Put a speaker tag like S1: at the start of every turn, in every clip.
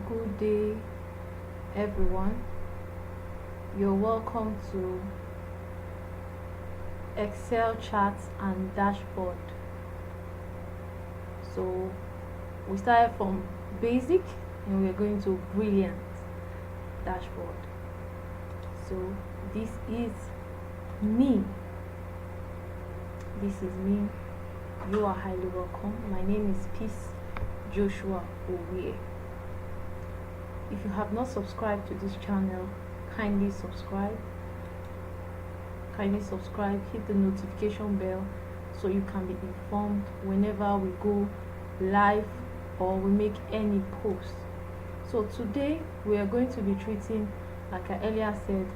S1: good day, everyone. You're welcome to Excel charts and dashboard. So we started from basic and we're going to brilliant dashboard. So this is me. This is me. You are highly welcome. My name is Peace Joshua-Owie. If you have not subscribed to this channel, kindly subscribe. Hit the notification bell so you can be informed whenever we go live or we make any post. So today we are going to be treating, like I earlier said,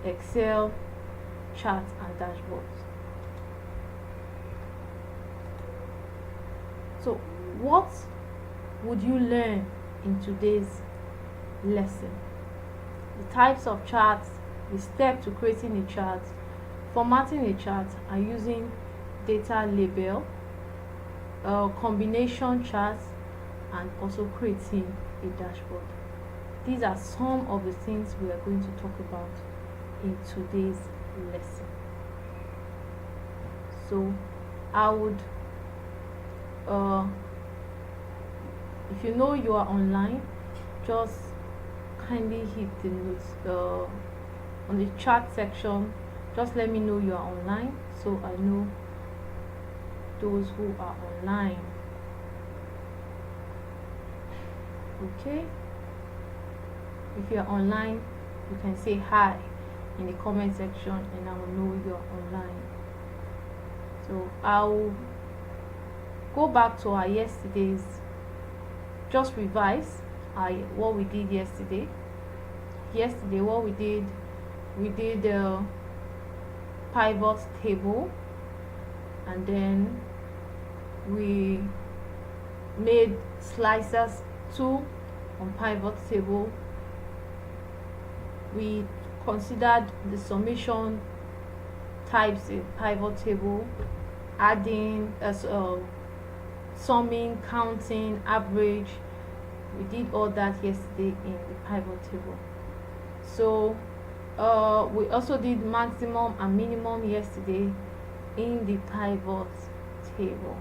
S1: Excel charts and dashboards. So what would you learn in today's lesson? The types of charts, the step to creating a chart, formatting a chart, and using data label, combination charts, and also creating a dashboard. These are some of the things we are going to talk about in today's lesson. So I would if you know you are online, just kindly hit the notes on the chat section. Just let me know you are online so I know those who are online. Okay, if you are online, you can say hi in the comment section and I will know you are online. So I'll go back to our yesterday's, just revise what we did yesterday. What we did the pivot table, and then we made slicers 2 on pivot table. We considered the summation types in pivot table, adding summing, counting, average. We did all that yesterday in the pivot table. So we also did maximum and minimum yesterday in the pivot table.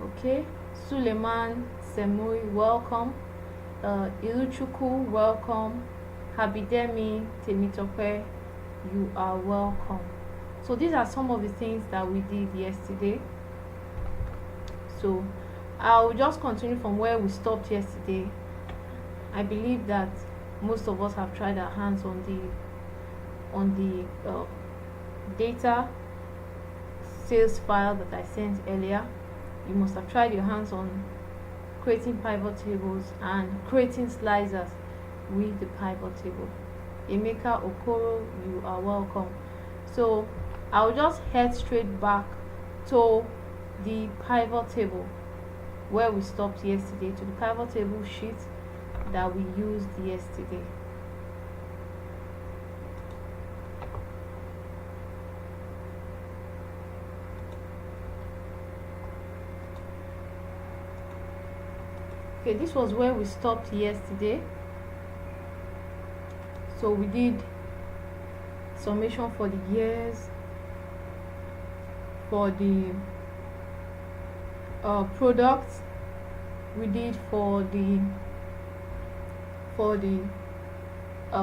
S1: Okay, Suleiman Semui, welcome. Iluchuku, welcome. Habidemi Temitope, you are welcome. So these are some of the things that we did yesterday. So I'll just continue from where we stopped yesterday. I believe that most of us have tried our hands on the data sales file that I sent earlier. You must have tried your hands on creating pivot tables and creating slicers with the pivot table. Emeka Okoro, you are welcome. So I'll just head straight back to the pivot table where we stopped yesterday, to the pivot table sheet that we used yesterday. Okay, this was where we stopped yesterday. So we did summation for the years, for the products, we did for the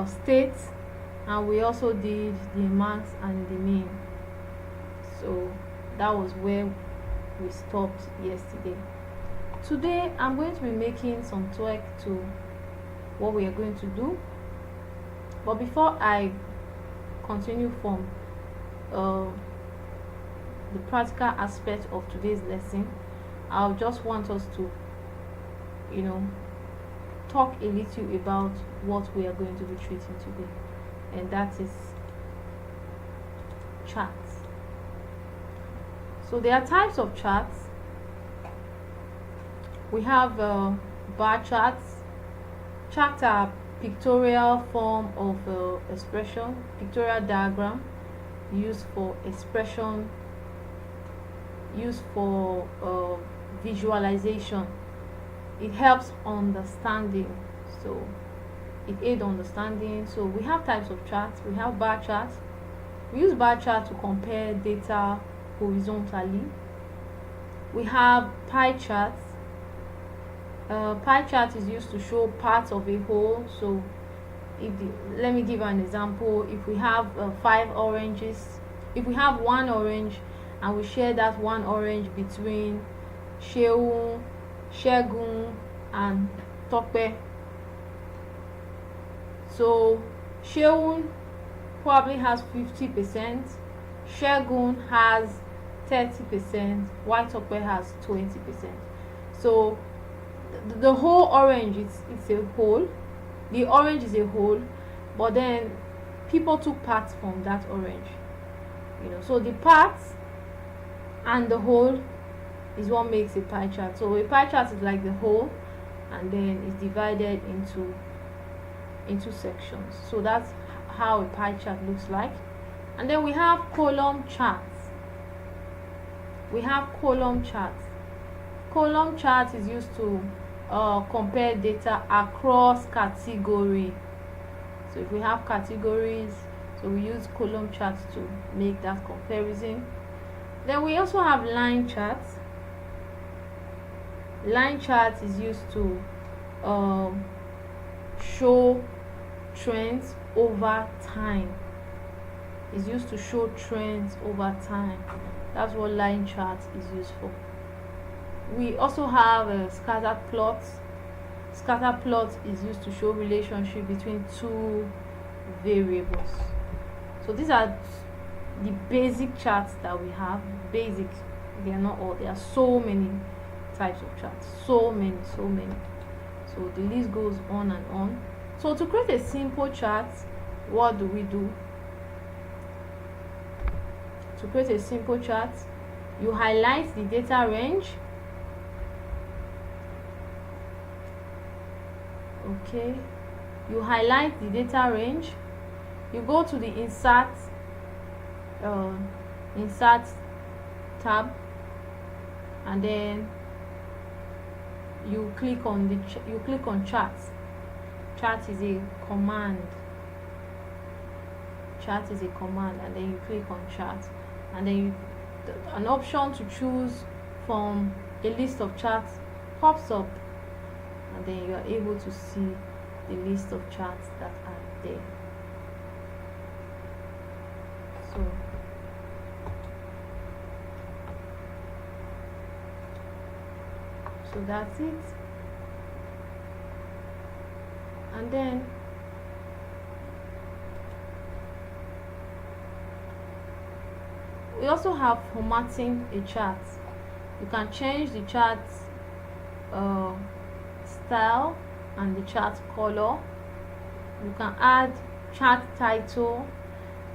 S1: states, and we also did the max and the mean. So that was where we stopped yesterday. Today I'm going to be making some tweak to what we are going to do, but before I continue from the practical aspect of today's lesson, I just want us to talk a little about what we are going to be treating today, and that is charts. So there are types of charts. We have bar charts. Charts are pictorial form of expression, pictorial diagram used for expression, used for visualization. it helps understanding. So it aids understanding. So we have types of charts. We have bar charts. We use bar chart to compare data horizontally. We have pie charts. Pie chart is used to show parts of a whole. So let me give an example. If we have 5 oranges, if we have 1 orange and we share that 1 orange between Shegun and Tope, so Shegun probably has 50%, Shegun has 30%, while Tope has 20%. So the whole orange, it's a whole. The orange is a whole, but then people took parts from that orange. So the parts and the whole is what makes a pie chart. So a pie chart is like the whole, and then it's divided into sections. So that's how a pie chart looks like. And then we have column charts. Column chart is used to compare data across category. So if we have categories, so we use column charts to make that comparison. Then we also have line charts. Line chart is used to show trends over time. That's what line chart is used for. We also have scatter plots. Scatter plot is used to show relationship between 2 variables. So these are the basic charts that we have. Basic, they are not all. There are so many types of charts. So many. So the list goes on and on. So to create a simple chart, what do we do? To create a simple chart, you highlight the data range. Okay, you highlight the data range. You go to the insert tab, and then you click on charts. Chart is a command, and then you click on chart, and then an option to choose from a list of charts pops up, and then you are able to see the list of charts that are there. So that's it. And then we also have formatting a chart. You can change the chart style and the chart color. You can add chart title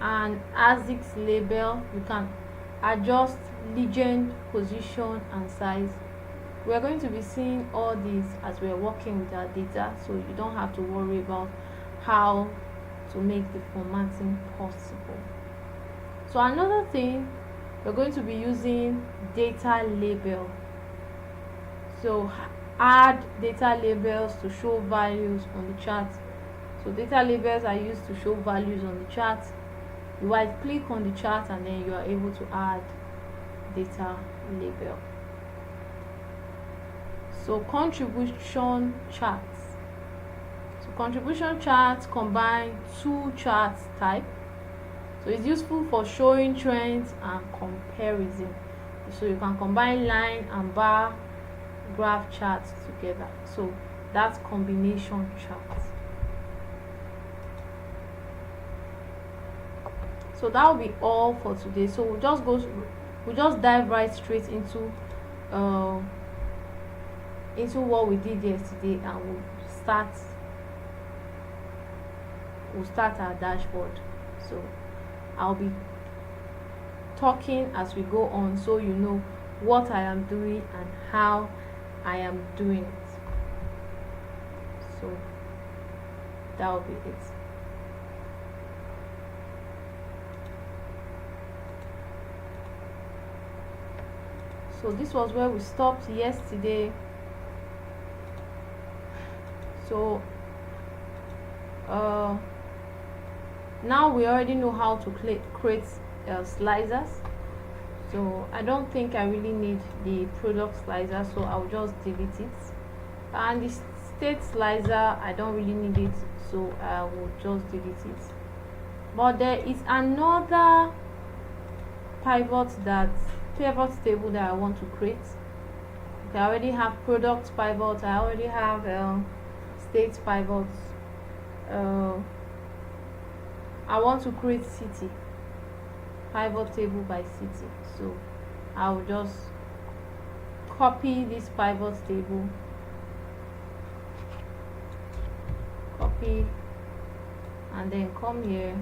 S1: and ASICs label. You can adjust legend, position and size. We are going to be seeing all these as we are working with our data, so you don't have to worry about how to make the formatting possible. So another thing, we're going to be using data label. So add data labels to show values on the chart. So data labels are used to show values on the chart. You right click on the chart and then you are able to add data label. So contribution charts. So contribution charts combine 2 chart types. So it's useful for showing trends and comparison. So you can combine line and bar graph charts together. So that's combination charts. So that will be all for today. So we'll just dive right straight into what we did yesterday, and we'll start our dashboard. So I'll be talking as we go on, so you know what I am doing and how I am doing it. So that will be it. So this was where we stopped yesterday. So now we already know how to create slicers, so I don't think I really need the product slicer, so I'll just delete it. And the state slicer, I don't really need it, so I will just delete it. But there is another pivot table that I want to create. Okay, I already have product pivot, I already have state pivots. I want to create city pivot table by city, so I'll just copy this pivot table, copy, and then come here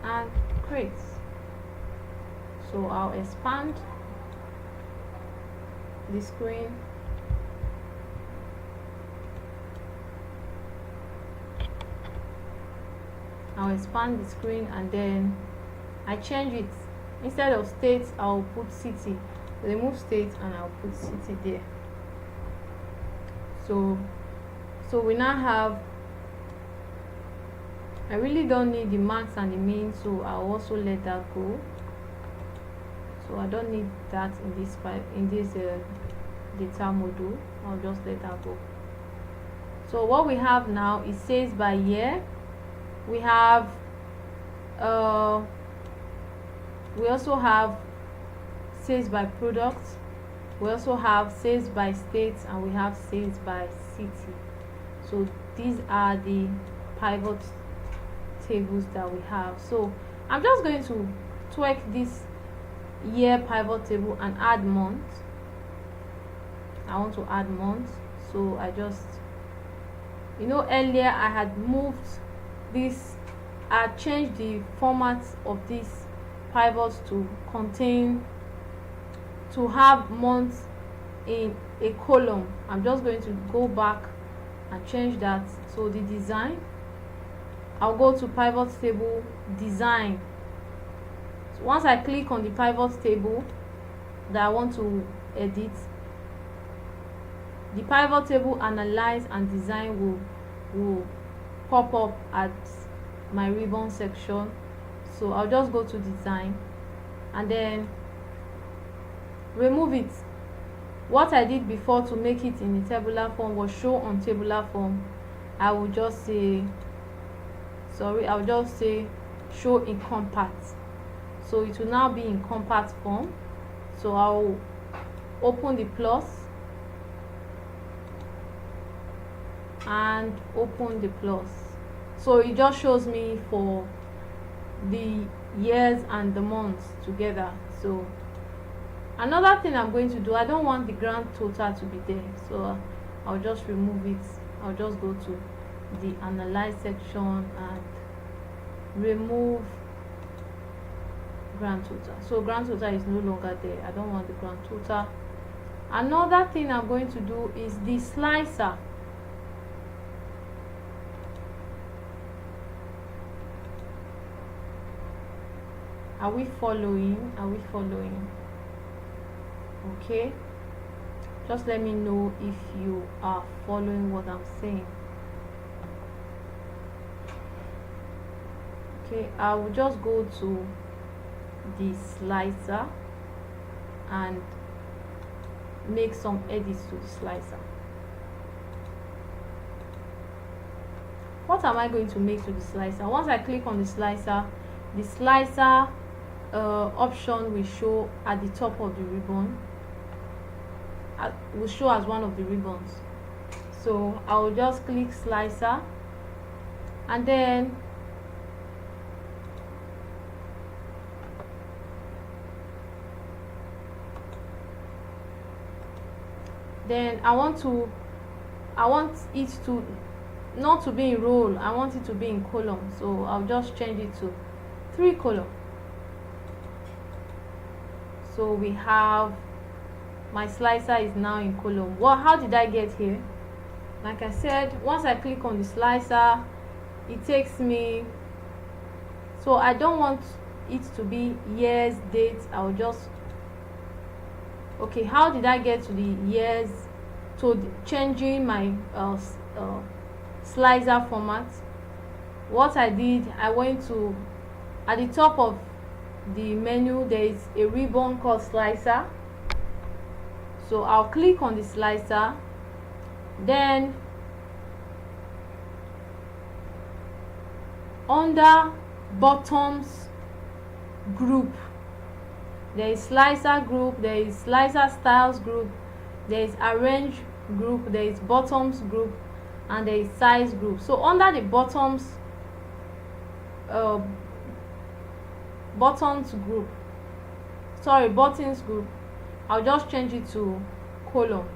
S1: and create. So I'll expand the screen, and then I change it. Instead of state, I'll put city. Remove state and I'll put city there. So we now have, I really don't need the max and the min, so I'll also let that go. So I don't need that in this data module. I'll just let that go. So what we have now is sales by year. We have we also have sales by product, we also have sales by state, and we have sales by city. So these are the pivot tables that we have. So I'm just going to tweak this year pivot table and add month. I want to add month, so I just, earlier I had moved this, I changed the format of this pivot to have months in a column. I'm just going to go back and change that. So the design, I'll go to pivot table design. So once I click on the pivot table that I want to edit, the pivot table analyze and design will pop up at my ribbon section. So I'll just go to design and then remove it. What I did before to make it in a tabular form was show on tabular form. I will just say, I'll just say show in compact. So it will now be in compact form. So I'll open the plus and open the plus. So it just shows me for the years and the months together. So another thing I'm going to do, I don't want the grand total to be there, so I'll just remove it. I'll just go to the analyze section and remove grand total. So grand total is no longer there. I don't want the grand total. Another thing I'm going to do is the slicer. Are we following? Okay, just let me know if you are following what I'm saying. Okay, I will just go to the slicer and make some edits to the slicer. What am I going to make to the slicer? Once I click on the slicer option will show at the top of the ribbon, will show as one of the ribbons. So I will just click slicer and then I want it to not to be in row, I want it to be in column. So I'll just change it to 3 column. So we have, my slicer is now in column. How did I get here? Like I said, once I click on the slicer, it takes me, so I don't want it to be years, dates, I'll just, okay, how did I get to the years? So changing my slicer format, what I did, I went to, at the top of the menu there is a ribbon called slicer, so I'll click on the slicer. Then under bottoms group, there is slicer group, there is slicer styles group, there is arrange group, there is bottoms group, and there is size group. So under the bottoms buttons group, I'll just change it to column.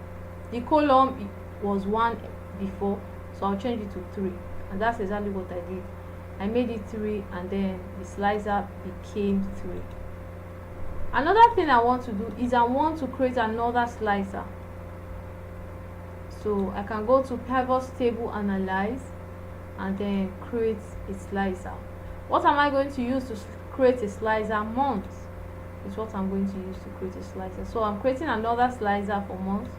S1: The column was 1 before, so I'll change it to 3, and that's exactly what I did. I made it 3, and then the slicer became 3. Another thing I want to do is I want to create another slicer. So I can go to pivot table, analyze, and then create a slicer. What am I going to use to create a slicer? Months is what I'm going to use to create a slicer. So I'm creating another slicer for months.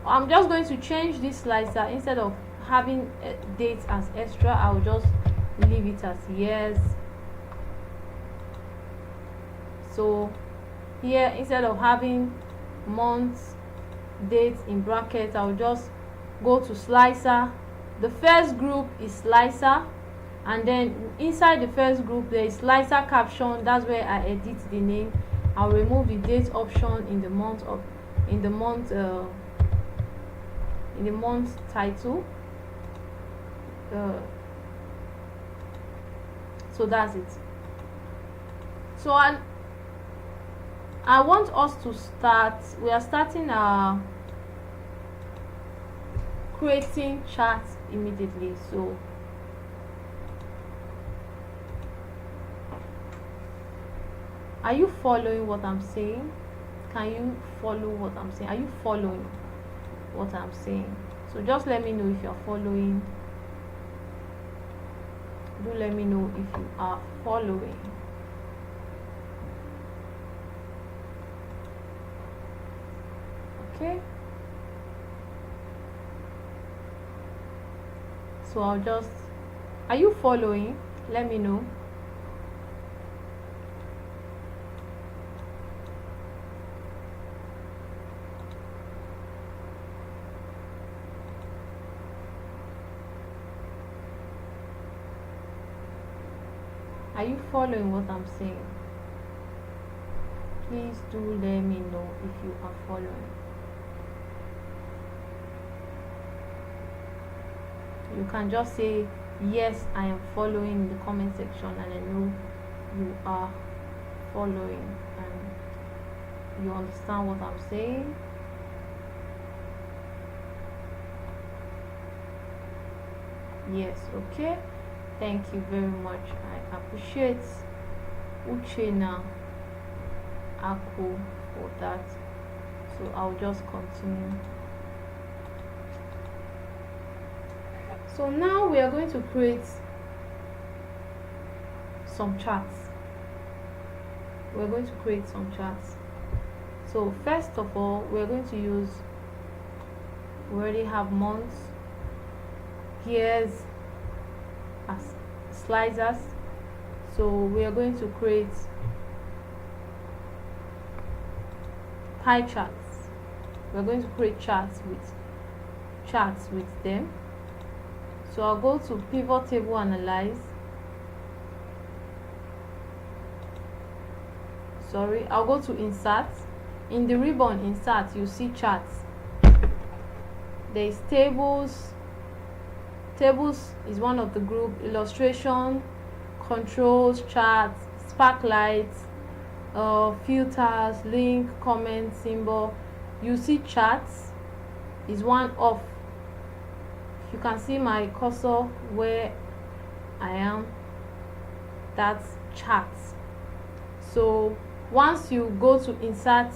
S1: I'm just going to change this slicer. Instead of having dates as extra, I'll just leave it as years. So here, instead of having months, dates in brackets, I'll just go to slicer. The first group is slicer, and then inside the first group there is slicer caption. That's where I edit the name. I'll remove the date option in the month title. So that's it. So I want us to start, we are starting creating charts immediately. So are you following what I'm saying? Can you follow what I'm saying? Are you following what I'm saying? So just let me know if you're following. Do let me know if you are following. Okay, so I'll just, are you following? Let me know. Are you following what I'm saying? Please do let me know if you are following. You can just say yes, I am following in the comment section, and I know you are following and you understand what I'm saying. Yes, okay, thank you very much. I appreciate Uchena Ako for that. So I'll just continue. So now we are going to create some charts. We're going to create some charts. So first of all, we're going to use, we already have months, years as slicers. So we are going to create pie charts. We're going to create charts with them. So I'll go to pivot table, analyze. I'll go to insert. In the ribbon insert, you see charts. There is tables. Tables is one of the group. Illustration, controls, charts, sparklights, filters, link, comment, symbol. You see charts is one of, you can see my cursor where I am, that's charts. So once you go to insert,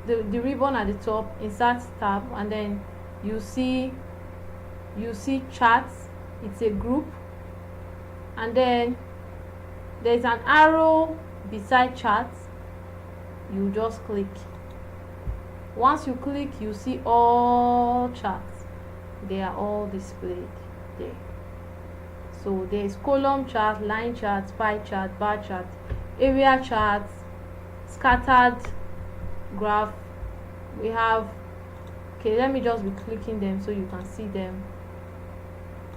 S1: the ribbon at the top, insert tab, and then you see charts, it's a group, and then there's an arrow beside charts. You just click. Once you click, you see all charts. They are all displayed there. So there's column chart, line chart, pie chart, bar chart, area charts, scattered graph. We have, okay, let me just be clicking them so you can see them.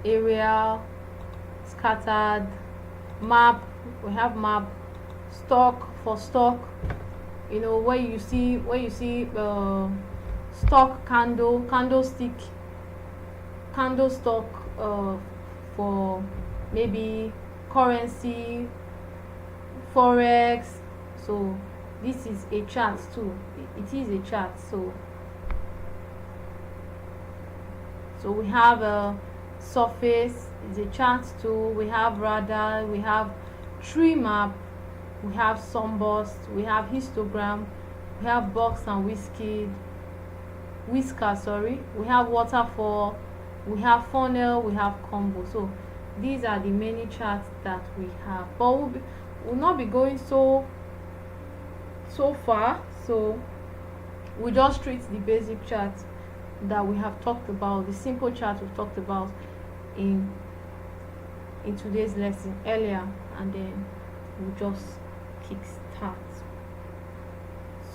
S1: Area, scattered, map. We have map, stock for stock. You know, where you see stock candlestick, candle stock for maybe currency, forex. So this is a chart too. It is a chart. So we have a surface, is a chart too. We have radar, we have tree map, we have sunburst, we have histogram, we have box and whisker, we have waterfall, we have funnel, we have combo. So these are the many charts that we have, but we'll not be going so far. So we just treat the basic chart that we have talked about, the simple chart we've talked about in today's lesson earlier, and then we'll just kick start.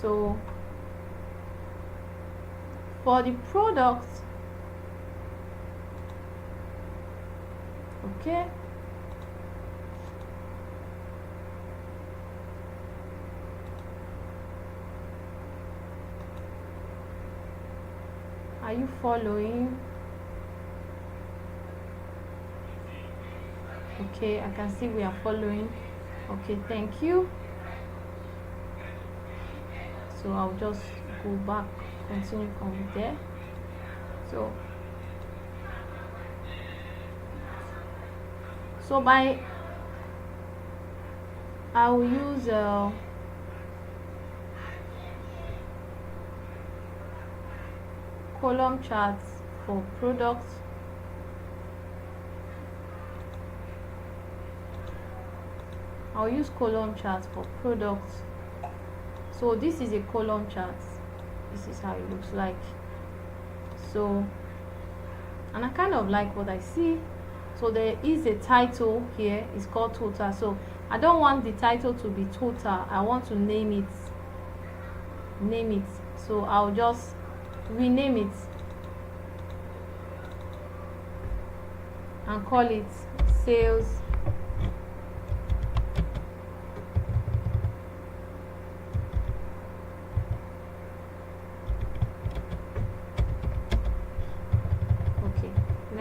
S1: So for the products, okay, are you following? Okay, I can see we are following. Okay, thank you. So I'll just go back, continue from there. So by I will use column charts for products. I'll use column charts for products. So this is a column chart. This is how it looks like. So, and I kind of like what I see. So there is a title here. It's called total. So I don't want the title to be total. I want to name it. So I'll just rename it and call it sales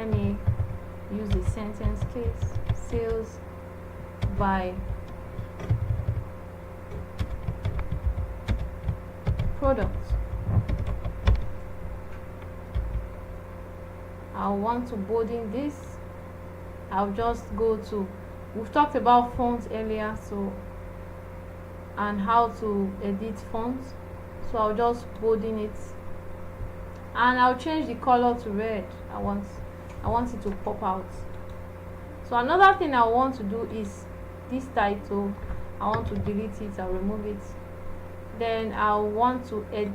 S1: let me use the sentence case, sales by product. I'll want to bolding this. I'll just go to, we've talked about fonts earlier, so, and how to edit fonts. So I'll just bolding it, and I'll change the color to red. I want it to pop out. So another thing I want to do is this title. I want to delete it. I'll remove it. Then I'll want to add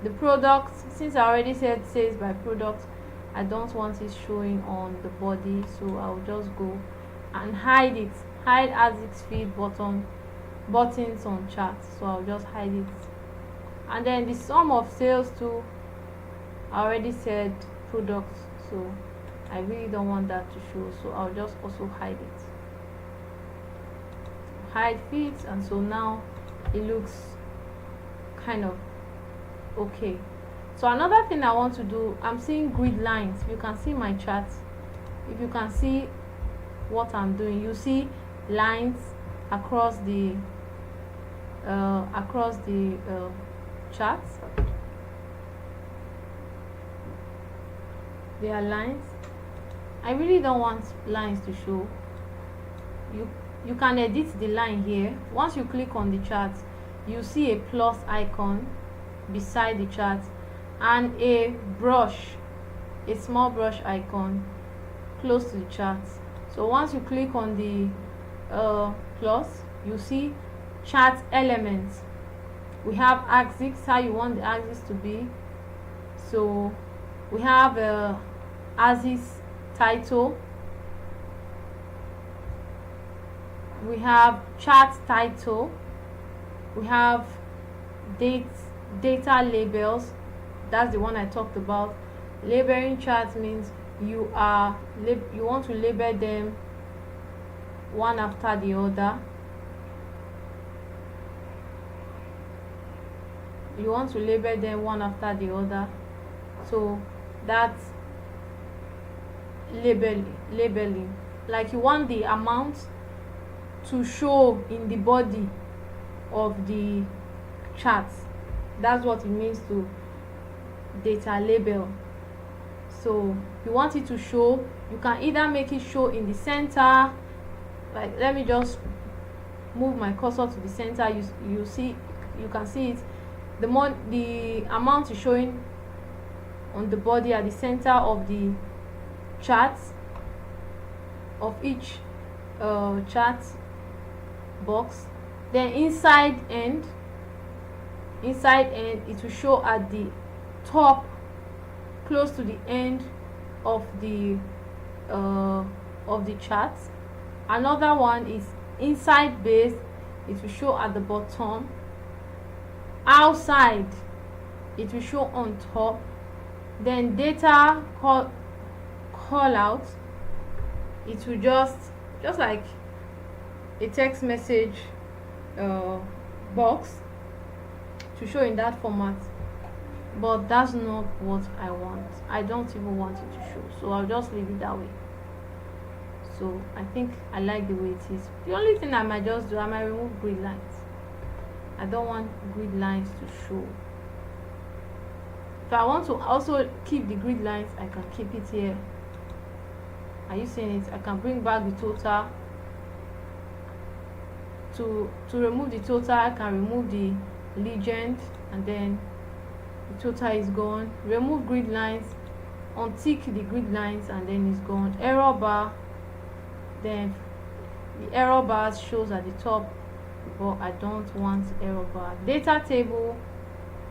S1: the product. Since I already said sales by product, I don't want it showing on the body, so I'll just go and hide it. Hide as its feed buttons on charts. So I'll just hide it. And then the sum of sales too, I already said products, so I really don't want that to show, so I'll just also hide it. Hide feeds, and so now it looks kind of okay. So another thing I want to do, I'm seeing grid lines. You can see my chart. If you can see what I'm doing, you see lines across the charts. There are lines. I really don't want lines to show. You can edit the line here. Once you click on the chart, you see a plus icon beside the chart and a brush, a small brush icon close to the chart. So once you click on the plus you see chart elements. We have axis, how you want the axis to be. So we have axis title, we have chart title, we have data labels. That's the one I talked about. Labeling charts means you want to label them one after the other. You want to label them one after the other. So that's labeling. Like you want the amount to show in the body of the charts. That's what it means to data label. So you want it to show, you can either make it show in the center, like let me just move my cursor to the center. You can see it. The amount is showing on the body at the center of the charts of each chart box. Then inside end it will show at the top, close to the end of the chart. Another one is inside base, it will show at the bottom. Outside it will show on top. Then data call out, it will just like a text message box to show in that format. But that's not what I want. I don't even want it to show, so I'll just leave it that way. So I think I like the way it is. The only thing I might just do, I might remove grid lines. I don't want grid lines to show. If I want to also keep the grid lines, I can keep it here. Are you seeing it? I can bring back the total. To remove the total, I can remove the legend, and then the total is gone. Remove grid lines, untick the grid lines, and then it's gone. Error bar, then the error bar shows at the top, but I don't want error bar. Data table,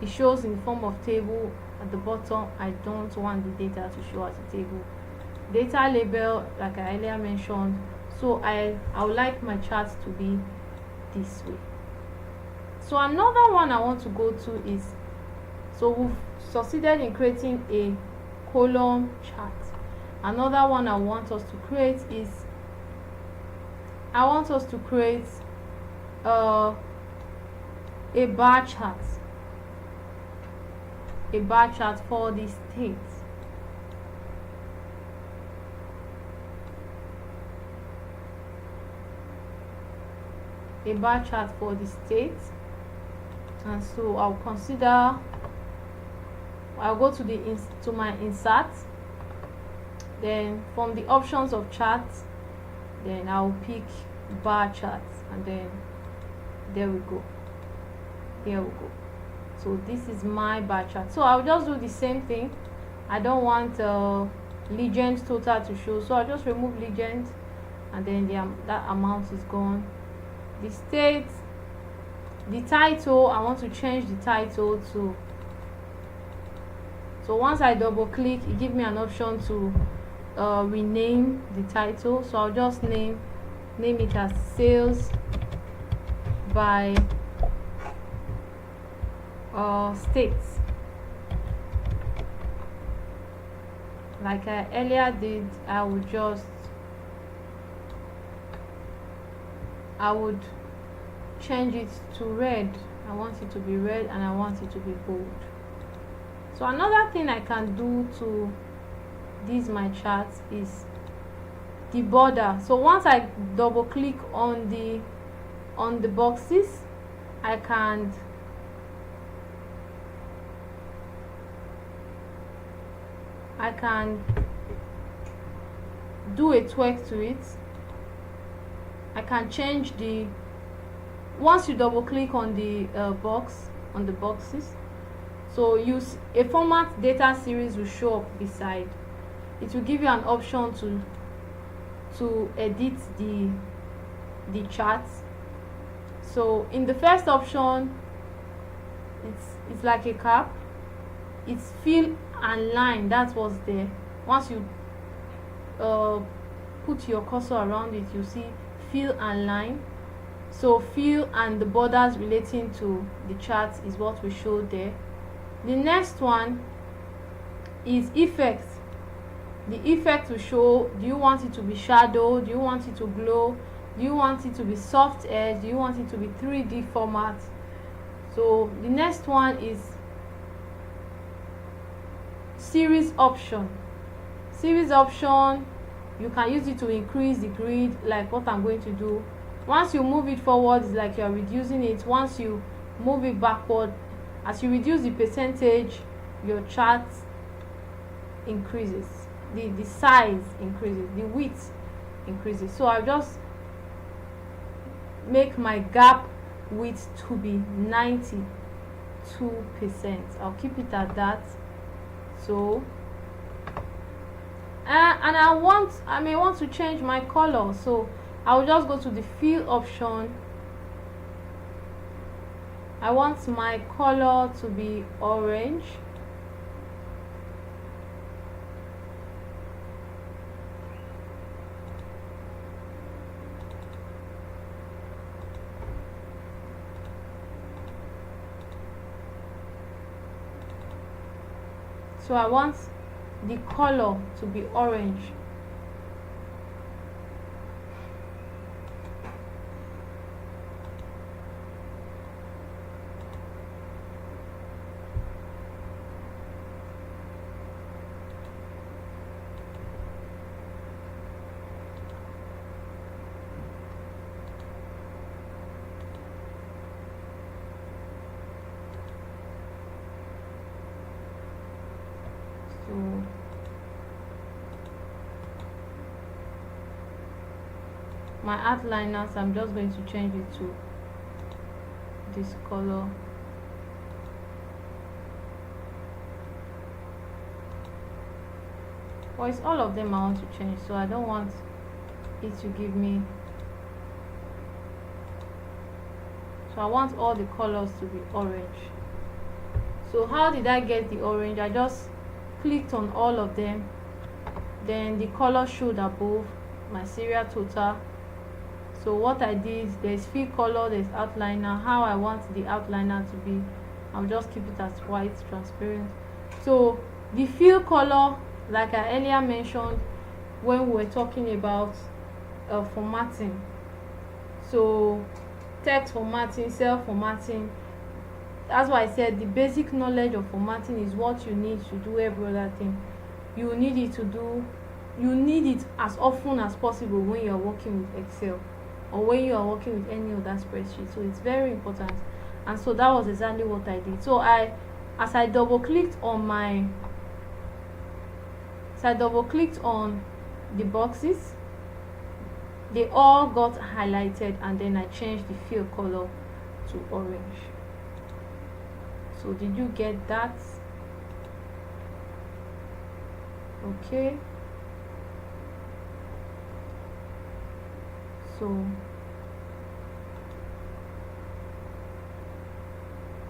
S1: it shows in the form of table at the bottom. I don't want the data to show as a table. Data label, like I earlier mentioned, so I would like my charts to be this way. So another one I want to go to is, so we've succeeded in creating a column chart. Another one I want us to create is, I want us to create a bar chart. A bar chart for the state. A bar chart for the state. And so I'll consider, I'll go to my insert, then from the options of charts, then I'll pick bar charts, and then there we go. So this is my bar chart. So I'll just do the same thing. I don't want legend total to show, so I'll just remove legend, and then that amount is gone. The state, the title, I want to change the title to, so once I double click, it gives me an option to rename the title. So I'll just name it as sales by states, like I earlier did. I would change it to red. I want it to be red, and I want it to be bold. So another thing I can do to these my charts is the border. So once I double click on the boxes, I can do a tweak to it. I can change the, once you double click on the boxes, so use a format data series will show up beside. It will give you an option to edit the chart. So in the first option, it's like a cap. It's fill and line, that's what's there. Once you put your cursor around it, you see fill and line. So fill and the borders relating to the chart is what we show there. The next one is effect. The effect will show, do you want it to be shadow, do you want it to glow, do you want it to be soft edge, do you want it to be 3D format. So the next one is series option. Series option, you can use it to increase the grid, like what I'm going to do. Once you move it forward, it's like you're reducing it. Once you move it backward, as you reduce the percentage, your chart increases, the size increases, the width increases. So I'll just make my gap width to be 92%. I'll keep it at that. So and I may want to change my color, so I'll just go to the fill option. I want my color to be orange. So I want the color to be orange. So my outliners, I'm just going to change it to this color. Well, it's all of them I want to change, so I don't want it to give me, so I want all the colors to be orange. So how did I get the orange? I just clicked on all of them, then the color showed above my serial total. So what I did, there's fill color, there's outliner. How I want the outliner to be, I'll just keep it as white, transparent. So the fill color, like I earlier mentioned when we were talking about formatting, so text formatting, cell formatting, that's why I said the basic knowledge of formatting is what you need to do every other thing. You need it as often as possible when you're working with Excel or when you are working with any other spreadsheet. So it's very important, and so that was exactly what I did. So as I double clicked on the boxes, they all got highlighted, and then I changed the fill color to orange. So did you get that? Okay. So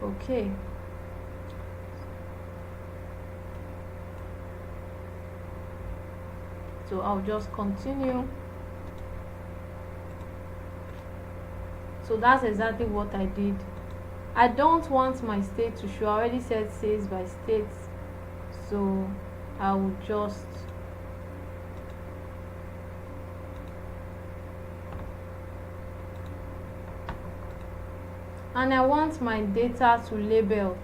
S1: okay. So I'll just continue. So that's exactly what I did. I don't want my state to show. I already said sales by states, so I will just and I want my data to label.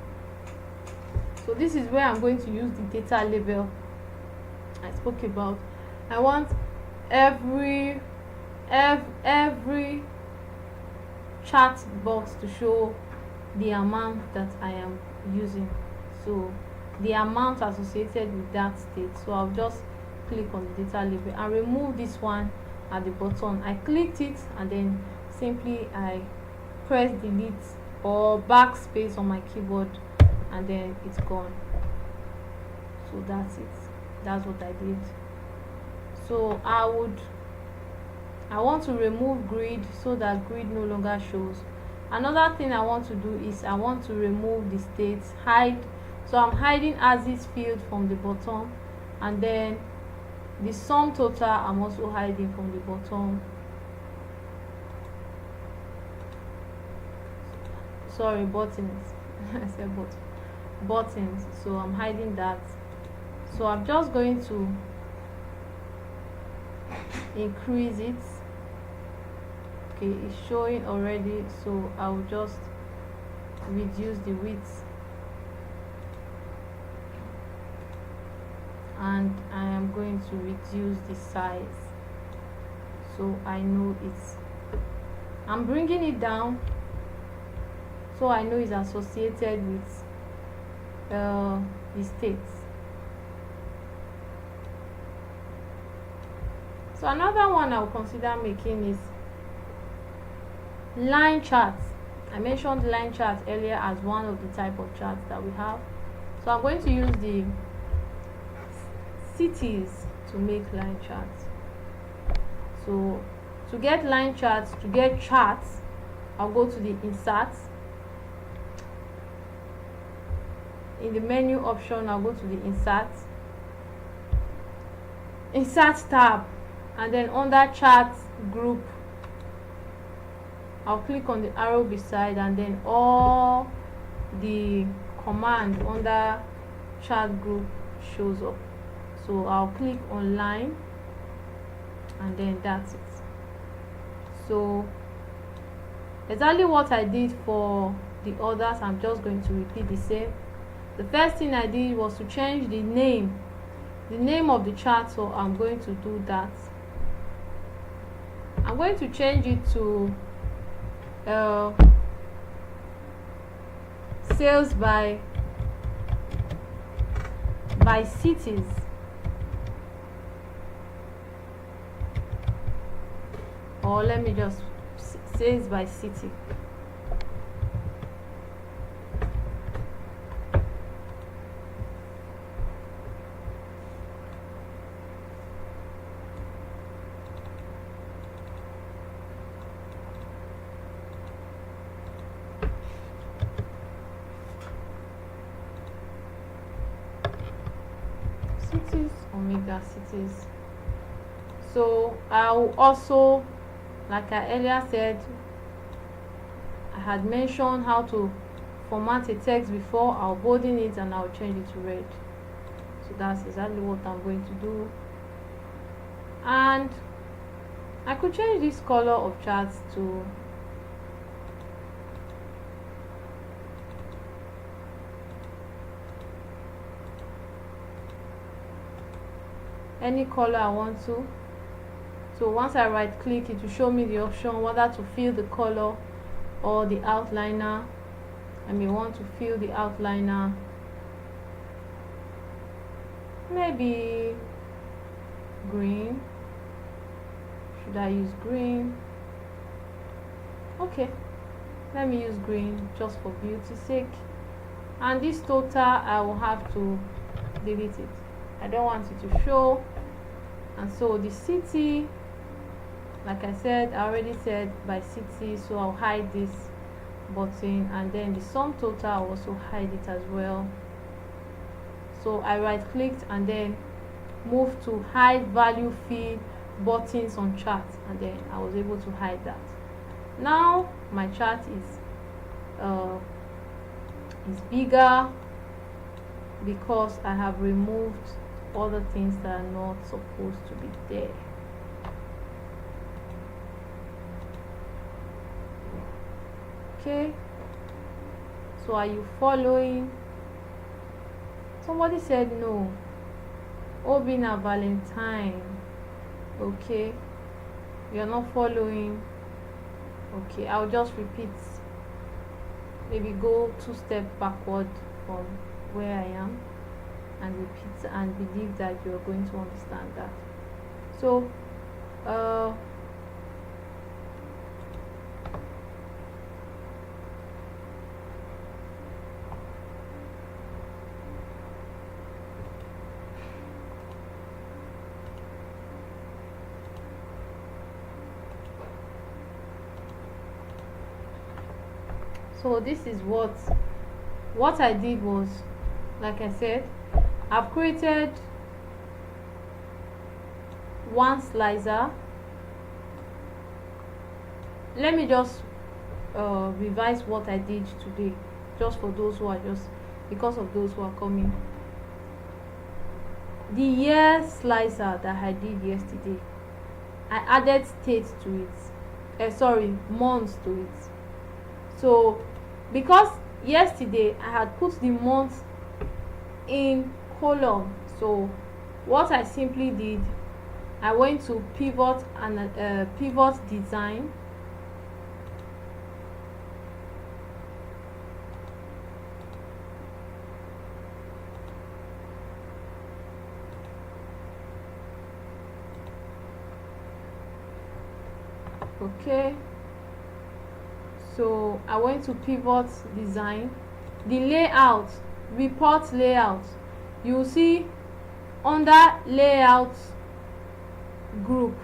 S1: So this is where I'm going to use the data label I spoke about. I want every chart box to show the amount that I am using, so the amount associated with that state. So I'll just click on the data label and remove this one at the bottom. I clicked it and then simply I press delete or backspace on my keyboard, and then it's gone. So that's it. That's what I did. So I would I want to remove grid so that grid no longer shows. Another thing I want to do is I want to remove the states, hide. So I'm hiding as is field from the bottom, and then the sum total I'm also hiding from the bottom. Sorry, buttons. I said buttons. So I'm hiding that. So I'm just going to increase it. Okay, it's showing already, so I'll just reduce the width, and I am going to reduce the size so I know it's, I'm bringing it down so I know it's associated with the states. So another one I'll consider making is line charts. I mentioned line charts earlier as one of the type of charts that we have. So I'm going to use the cities to make line charts. So to get line charts, to get charts, I'll go to the insert. In the menu option, I'll go to the insert tab, and then under chart group, I'll click on the arrow beside, and then all the command under chart group shows up. So I'll click on line, and then that's it. So exactly what I did for the others, I'm just going to repeat the same. The first thing I did was to change the name of the chart, so I'm going to do that. I'm going to change it to sales by cities. Or let me just sales by city. Cities, omega cities. So I'll also, like I earlier said, I had mentioned how to format a text before. I'll bolding it and I'll change it to red. So that's exactly what I'm going to do. And I could change this color of charts to any color I want to. So once I right click, it will show me the option whether to fill the color or the outliner. I may want to fill the outliner, maybe green. Should I use green? Okay, let me use green just for beauty's sake. And this total, I will have to delete it. I don't want it to show. And so the city, like I said, I already said by city, so I'll hide this button, and then the sum total, I'll also hide it as well. So I right clicked and then move to hide value field buttons on chart, and then I was able to hide that. Now my chart is bigger because I have removed other things that are not supposed to be there. Okay, so are you following? Somebody said no. Obina Valentine. Okay, you're not following. Okay, I'll just repeat. Maybe go 2 steps backward from where I am and repeat, and believe that you're going to understand that. So So this is what I did was, like I said, I've created one slicer. Let me just revise what I did today, just for those who are just because of those who are coming. The year slicer that I did yesterday, I added states to it, months to it. So because yesterday I had put the month in column, so what I simply did, I went to pivot and pivot design. Okay, so I went to pivot design, the layout, report layout. You see under layout group,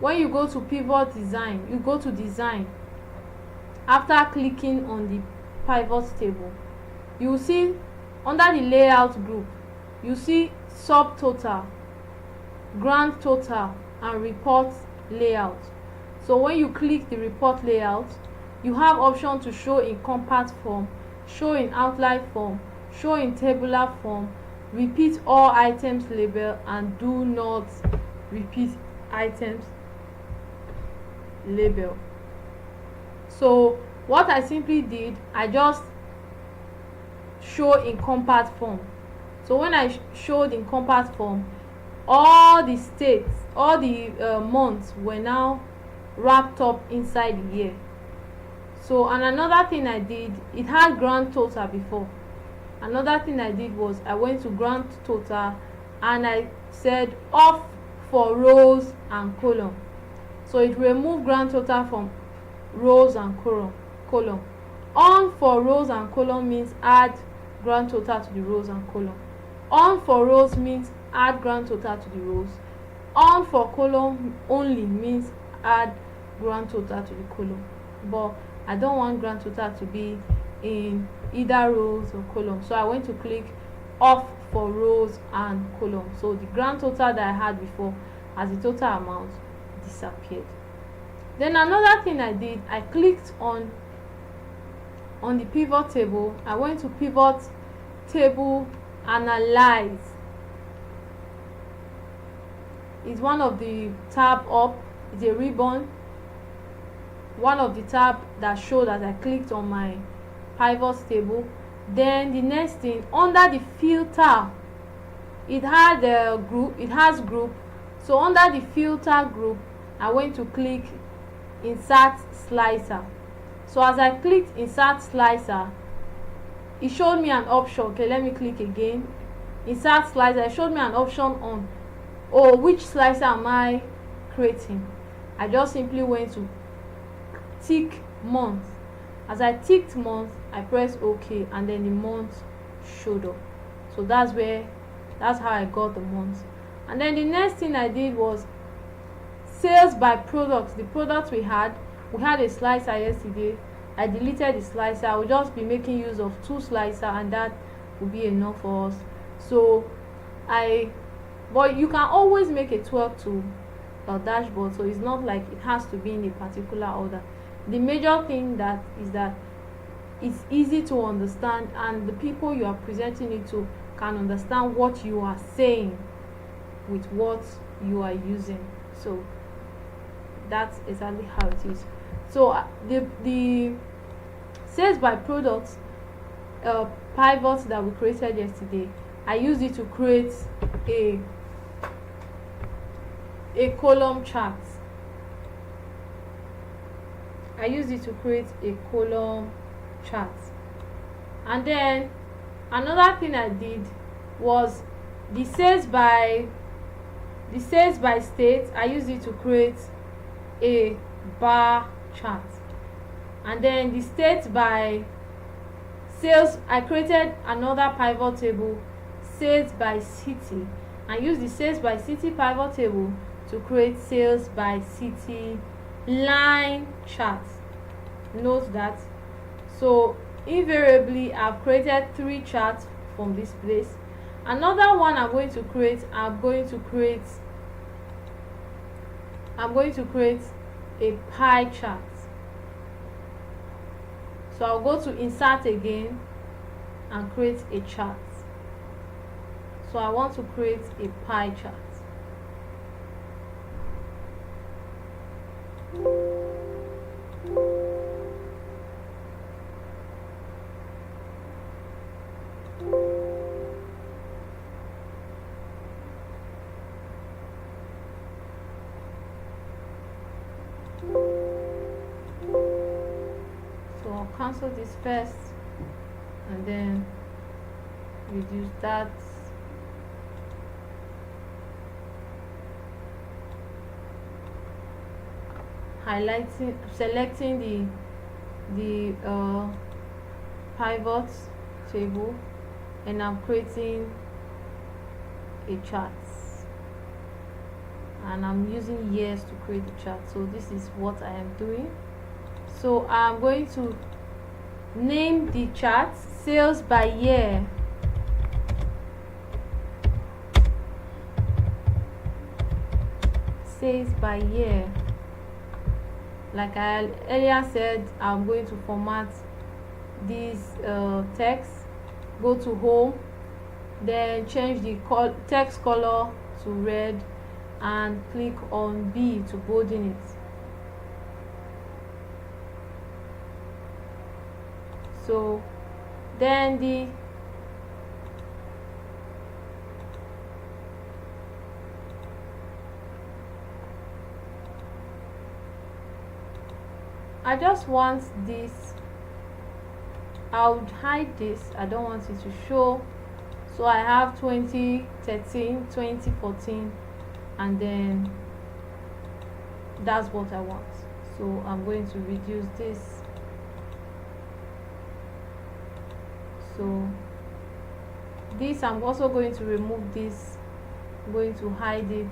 S1: when you go to pivot design, you go to design. After clicking on the pivot table, you will see under the layout group, you see subtotal, grand total, and report layout. So when you click the report layout, you have option to show in compact form, show in outline form, show in tabular form, repeat all items label, and do not repeat items label. So what I simply did, I just show in compact form. So when I showed in compact form, all the states, all the months were now wrapped up inside the year. So, and another thing I did, it had grand total before. Another thing I did was I went to grand total and I said off for rows and column. So it removed grand total from rows and column. On for rows and column means add grand total to the rows and column. On for rows means add grand total to the rows. On for column only means add grand total to the column. But I don't want grand total to be in either rows or columns, so I went to click off for rows and columns. So the grand total that I had before as the total amount disappeared. Then another thing I did, I clicked on the pivot table. I went to pivot table analyze. It's one of the tab up, it's a ribbon, one of the tab that show that I clicked on my pivot table. Then the next thing, under the filter, it had a group, it has group. So under the filter group, I went to click insert slicer. So as I clicked insert slicer, it showed me an option. Okay, let me click again. Insert slicer, it showed me an option on, oh, which slicer am I creating? I just simply went to tick month. As I ticked month, I pressed OK, and then the month showed up. So that's how I got the month. And then the next thing I did was sales by products. The products we had a slicer yesterday. I deleted the slicer. I will just be making use of 2 slicer, and that will be enough for us. So but you can always make a 12 to a dashboard, so it's not like it has to be in a particular order. The major thing that is that it's easy to understand, and the people you are presenting it to can understand what you are saying with what you are using. So that's exactly how it is. So the sales by products pivots that we created yesterday, I used it to create a column chart. I used it to create a column chart. And then another thing I did was the sales by state. I used it to create a bar chart. And then the state by sales, I created another pivot table, sales by city, and used the sales by city pivot table to create sales by city line chart. note that. So invariably I've created 3 charts from this place. Another one I'm going to create a pie chart. So I'll go to insert again and create a chart. So I want to create a pie chart. So I'll cancel this first and then reduce that. Selecting the pivot table, and I'm creating a chart, and I'm using years to create the chart. So this is what I am doing. So I'm going to name the chart sales by year. Sales by year. Like I earlier said, I'm going to format this text, go to home, then change the text color to red and click on B to bolden it. So then I just want this, I would hide this, I don't want it to show. So I have 2013, 2014, and then that's what I want. So I'm going to reduce this. So this, I'm also going to remove this. I'm going to hide it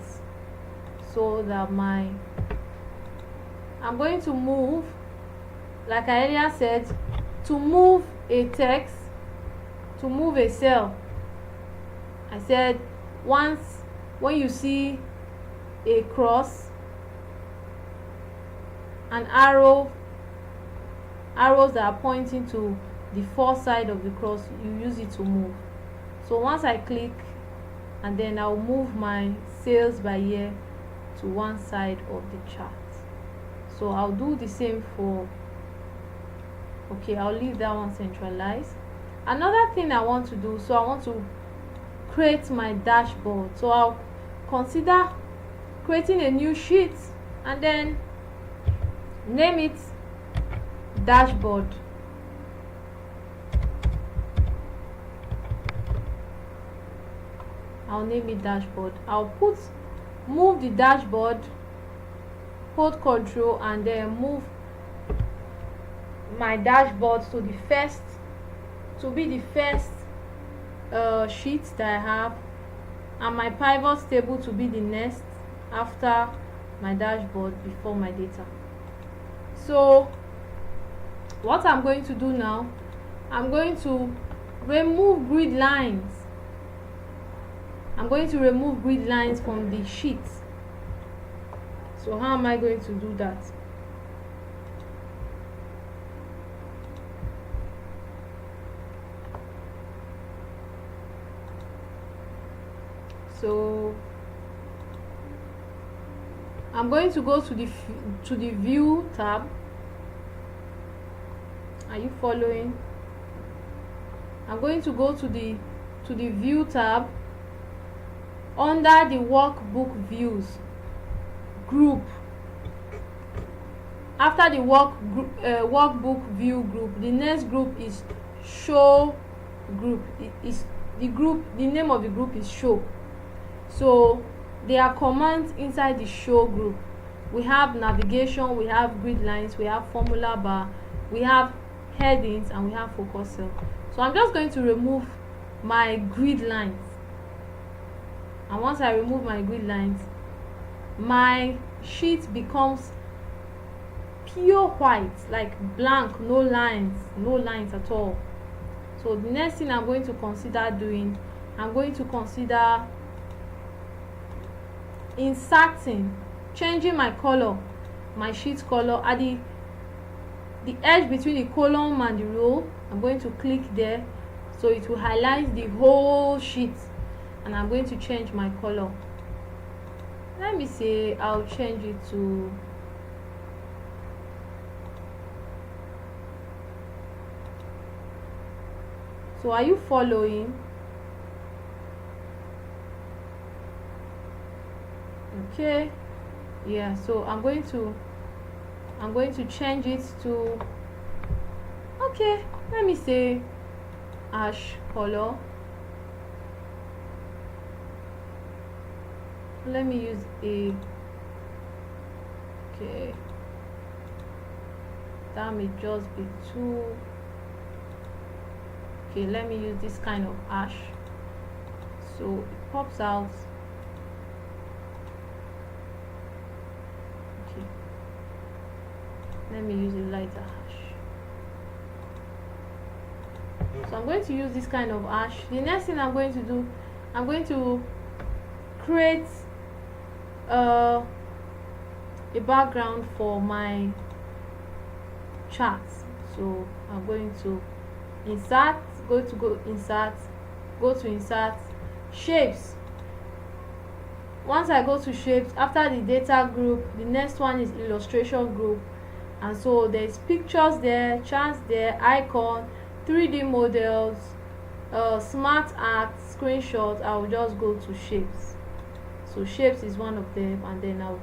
S1: so that I'm going to move, like I earlier said, to move a text, to move a cell. I said once when you see a cross, an arrows that are pointing to the far side of the cross, you use it to move. So once I click, and then I'll move my sales by year to one side of the chart. So I'll do the same for, okay, I'll leave that one centralized. Another thing I want to do, so I want to create my dashboard. So I'll consider creating a new sheet and then name it dashboard. I'll name it dashboard. I'll move the dashboard, hold control, and then move my dashboard to be the first sheet that I have, and my pivot table to be the next after my dashboard before my data. So what I'm going to do now, I'm going to remove grid lines. I'm going to remove grid lines from the sheet. So how am I going to do that? So I'm going to go to the view tab. Are you following? I'm going to go to the view tab. Under the workbook views group, after the workbook view group, the next group is show group. The name of the group is show. So there are commands inside the show group. We have navigation, we have grid lines, we have formula bar, we have headings, and we have focus cell. So I'm just going to remove my grid lines. And once I remove my grid lines, my sheet becomes pure white, like blank, no lines at all. So the next thing I'm going to consider doing, I'm going to consider inserting, changing my color, my sheet color at the edge between the column and the row. I'm going to click there, so it will highlight the whole sheet, and I'm going to change my color. Let me say I'll change it to so are you following? Okay, yeah, so I'm going to change it to, okay, let me say ash color. Let me use a, okay, that may just be too, okay, let me use this kind of ash so it pops out. Okay, let me use a lighter ash. So I'm going to use this kind of ash. The next thing I'm going to do, I'm going to create a background for my chart. So I'm going to insert, go to insert shapes. Once I go to shapes, after the data group, the next one is illustration group, and so there's pictures there, charts there, icon, 3D models, smart art, screenshots. I will just go to shapes. So shapes is one of them, and then I'll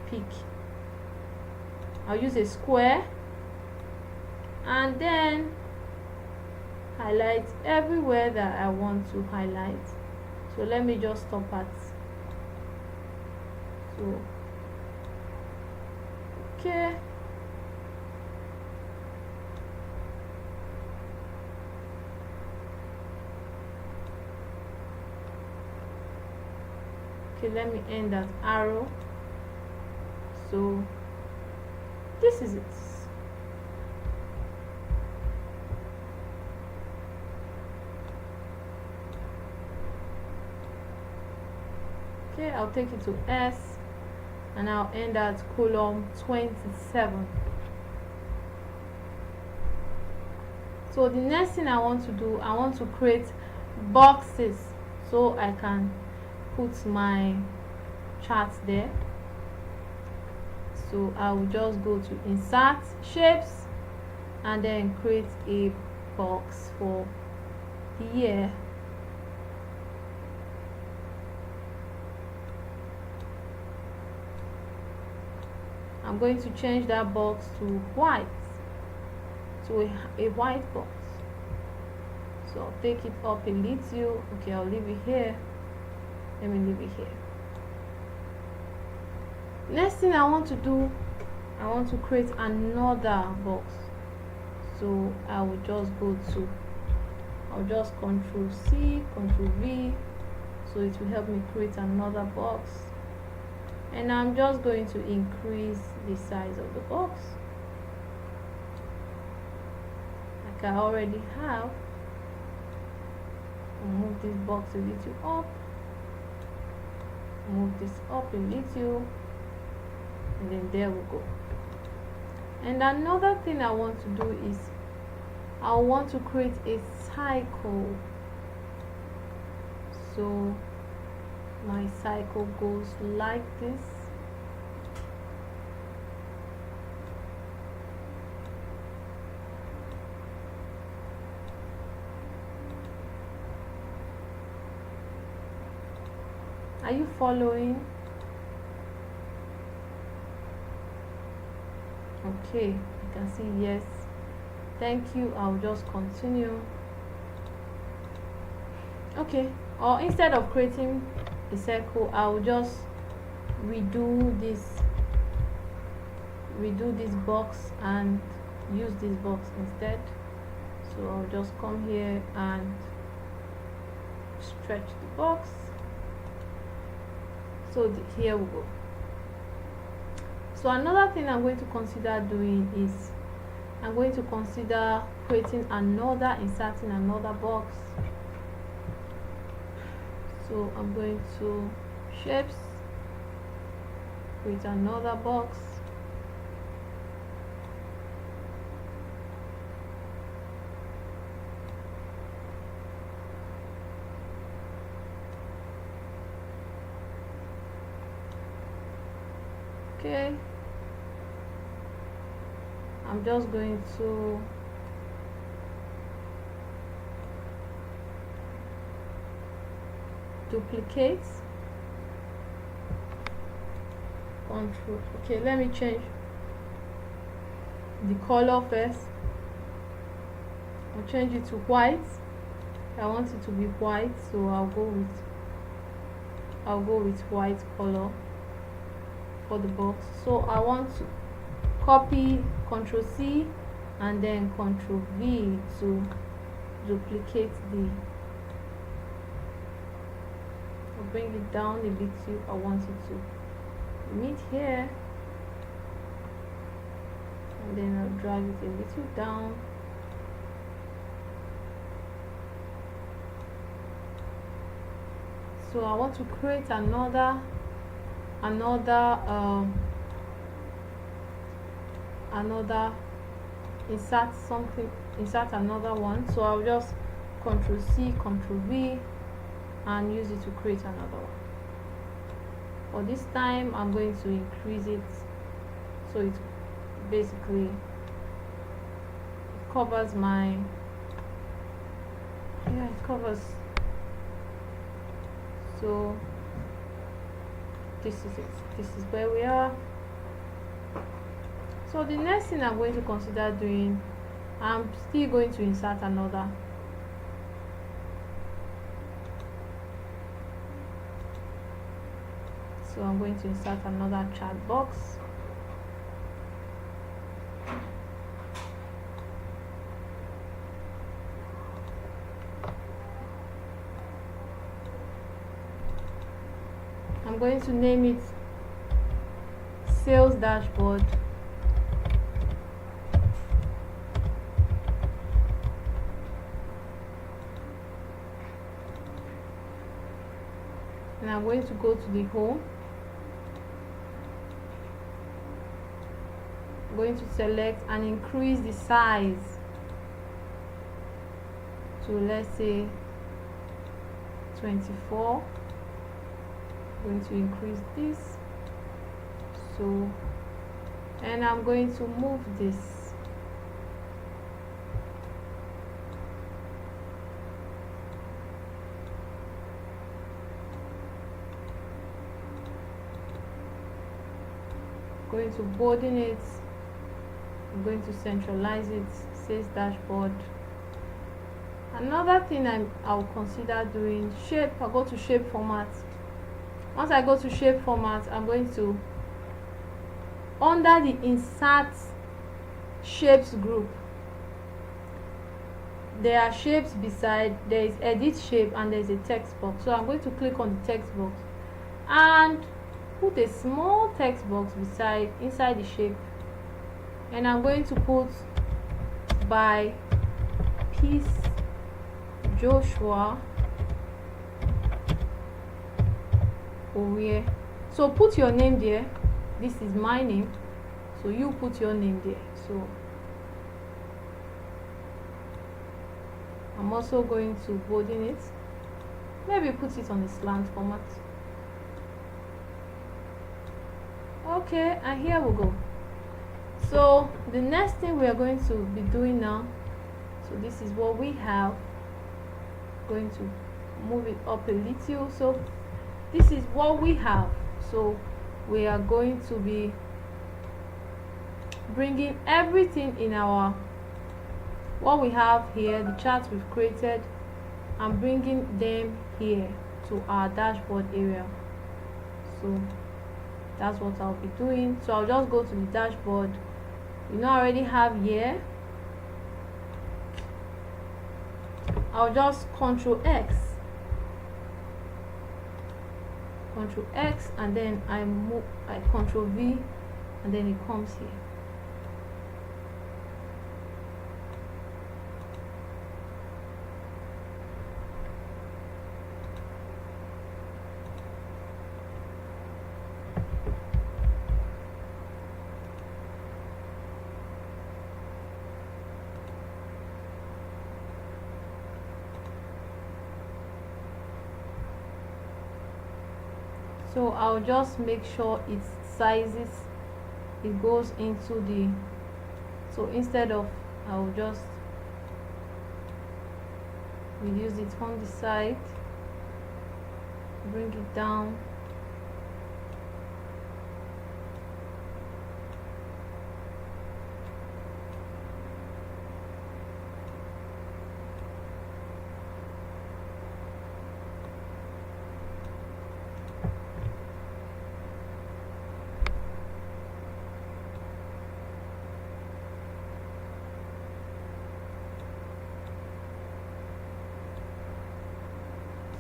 S1: use a square and then highlight everywhere that I want to highlight. So let me just stop at, so okay, let me end that arrow. So this is it. Okay, I'll take it to S and I'll end at column 27. So the next thing I want to do, I want to create boxes so I can put my charts there. So I will just go to insert shapes and then create a box for the year. I'm going to change that box to white, to a white box. So I'll take it up a little. Okay, I'll leave it here. Let me leave it here. Next thing I want to do, I want to create another box. So I will just I'll just Control C, Control V, so it will help me create another box. And I'm just going to increase the size of the box like I already have. I'll move this box a little up, move this up a little, and then there we go. And another thing I want to do is I want to create a cycle. So my cycle goes like this. Are you following? Okay, you can see yes. Thank you. I'll just continue. Okay, or instead of creating a circle, I'll just redo this box and use this box instead. So I'll just come here and stretch the box. So here we go. So another thing I'm going to consider doing is I'm going to consider creating another, inserting another box. So I'm going to shapes, create another box. Okay, I'm just going to duplicate, control. Okay, let me change the color first. I'll change it to white. I want it to be white, so I'll go with white color for the box. So I want to copy, Ctrl C and then Ctrl V to duplicate I'll bring it down a little. I want it to meet here, and then I'll drag it a little down. So I want to create another insert another one. So I'll just Ctrl C, Ctrl V and use it to create another one. For this time I'm going to increase it so it basically covers my it covers. So this is it. This is where we are. So the next thing I'm going to consider doing, I'm still going to insert another. So I'm going to insert another chat box. I'm going to name it sales dashboard. And I'm going to go to the home. I'm going to select and increase the size to, let's say, 24. I'm going to increase this, so, and I'm going to move this. I'm going to bolding it. I'm going to centralize it, says dashboard. Another thing I'll consider doing, shape. I'll go to shape format. Once I go to shape format, I'm going to, under the insert shapes group, there are shapes beside, there is edit shape and there is a text box. So I'm going to click on the text box and put a small text box inside the shape, and I'm going to put by piece Joshua-Owie. So put your name there. This is my name, so you put your name there. So I'm also going to bolding it, maybe put it on a slant format. Okay, and here we go. So the next thing we are going to be doing now, so this is what we have. Going to move it up a little. So this is what we have. So we are going to be bringing everything in our, what we have here, the charts we've created, and bringing them here to our dashboard area. So that's what I'll be doing. So I'll just go to the dashboard. I already have here. I'll just Control X, and then I Control V and then it comes here. So I'll just make sure it sizes, it goes into the, so instead of, I'll just reduce it on the side, bring it down,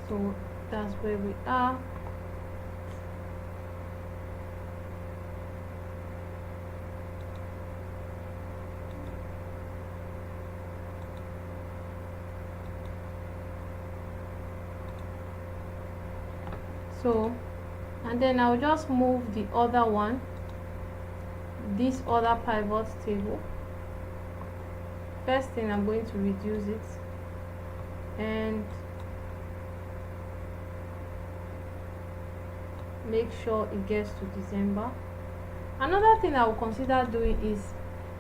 S1: so that's where we are. So, and then I'll just move the other one, this other pivot table. First thing, I'm going to reduce it and make sure it gets to December. Another thing I will consider doing is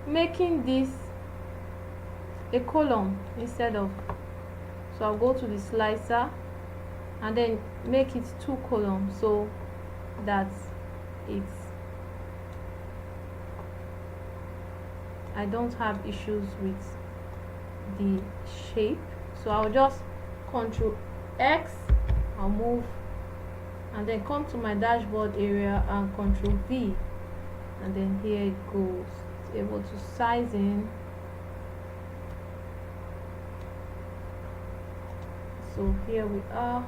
S1: making this a column instead of, so I'll go to the slicer and then make it 2 columns so that it's, I don't have issues with the shape. So I'll just Ctrl X, I'll move and then come to my dashboard area and Ctrl V, and then here it goes. It's able to size in. So here we are.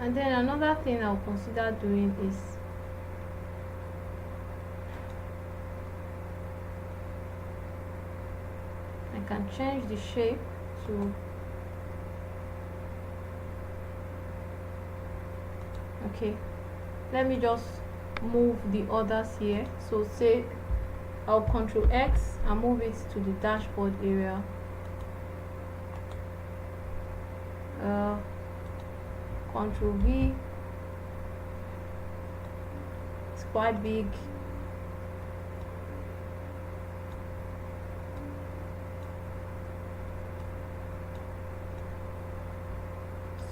S1: And then another thing I'll consider doing is I can change the shape to, okay, let me just move the others here. So say I'll Ctrl X and move it to the dashboard area. Ctrl V, it's quite big.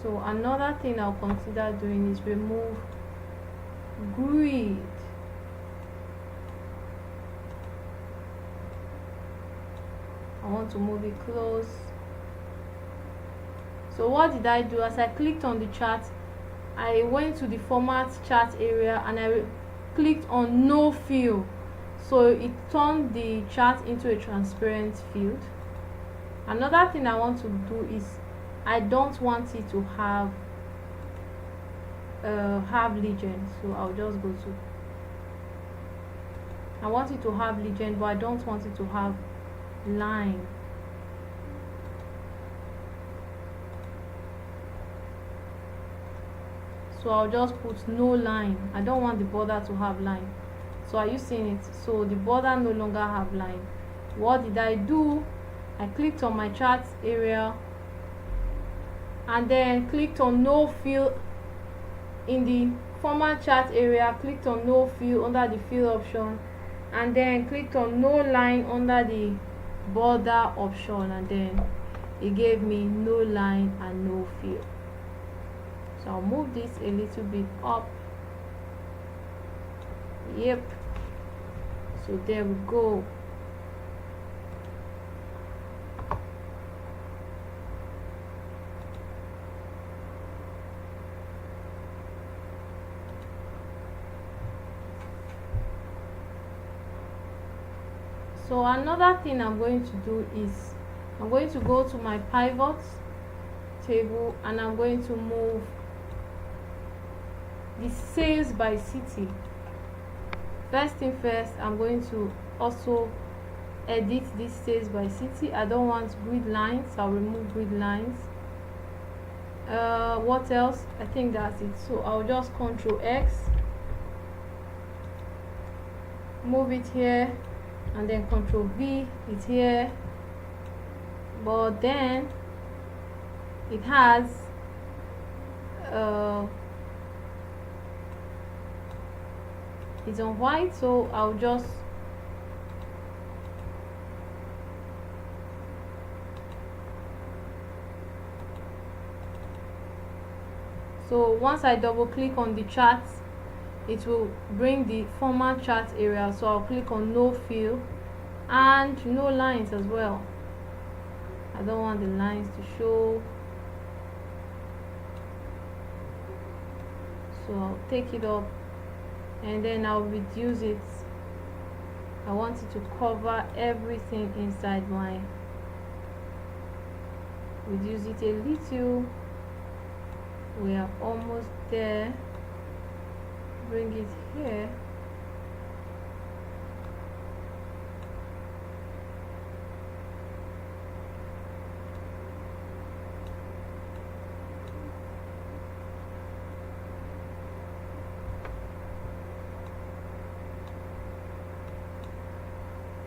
S1: So another thing I'll consider doing is remove grid. I want to move it close. So what did I do? As I clicked on the chart, I went to the format chart area and I clicked on no fill. So it turned the chart into a transparent field. Another thing I want to do is I don't want it to have legend. So I'll just go to, I want it to have legend, but I don't want it to have line. So I'll just put no line. I don't want the border to have line. So are you seeing it? So the border no longer have line. What did I do? I clicked on my chart area and then clicked on no fill in the format chart area, clicked on no fill under the fill option, and then clicked on no line under the border option, and then it gave me no line and no fill. So I'll move this a little bit up. Yep. So there we go. So another thing I'm going to do is I'm going to go to my pivots table, and I'm going to move the sales by city. First thing first, I'm going to also edit this sales by city. I don't want grid lines, I'll remove grid lines. What else? I think that's it. So I'll just Control X, move it here, and then Control V, it's here, but then it has it's on white, so I'll just once I double click on the chart, it will bring the format chart area, so I'll click on no fill and no lines as well. I don't want the lines to show, so I'll take it up and then I'll reduce it. I want it to cover everything inside my, reduce it a little. We are almost there. Bring it here.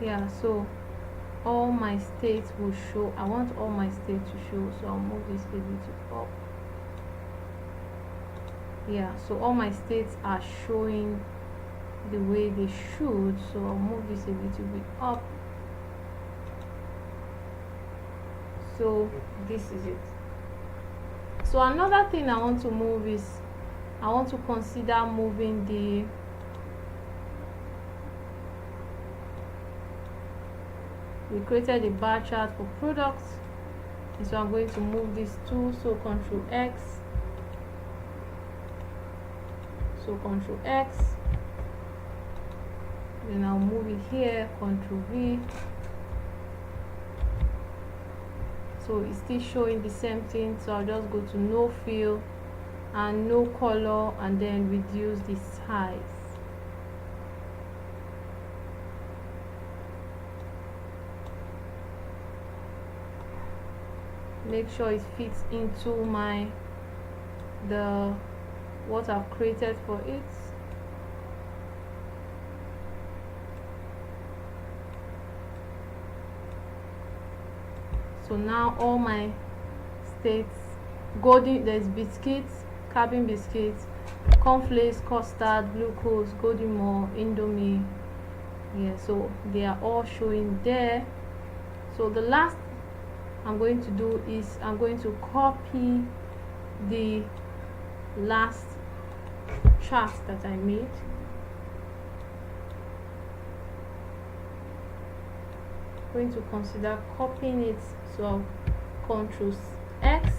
S1: Yeah, so all my states will show. I want all my states to show, so I'll move this a little up. Yeah, so all my states are showing the way they should, so I'll move this a little bit up. So this is it. So another thing I want to move is, I want to consider moving we created a bar chart for products, and so I'm going to move this too. So Control X, Control X, then I'll move it here, Control V. So it's still showing the same thing, so I'll just go to no fill and no color, and then reduce the size. Make sure it fits into what I've created for it. So now all my states, golden, there's biscuits, cabin biscuits, cornflakes, custard, glucose, golden more, indomie. Yeah, so they are all showing there. So the last I'm going to do is I'm going to copy the last chart that I made. I'm going to consider copying it, so I'll Control X,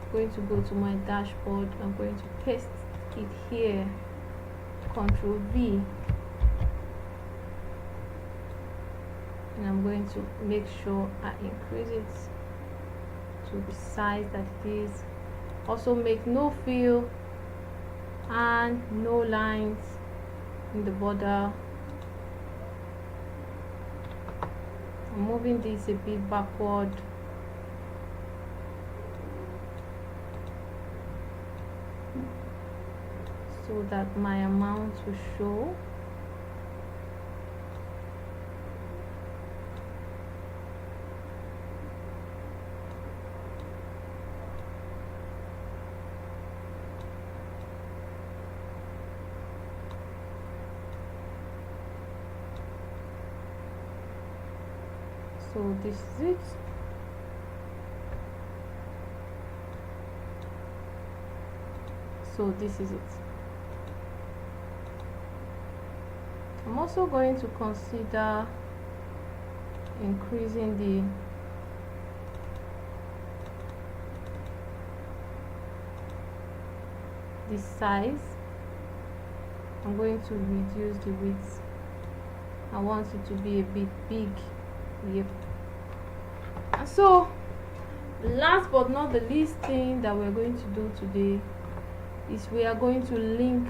S1: I'm going to go to my dashboard, I'm going to paste it here, Control V, and I'm going to make sure I increase it to the size that it is. Also make no fill and no lines in the border. I'm moving this a bit backward. So that my amount will show. So this is it. So this is it. I'm also going to consider increasing the size. I'm going to reduce the width. I want it to be a bit big. Yep. And so Last but not the least thing that we're going to do today is we are going to link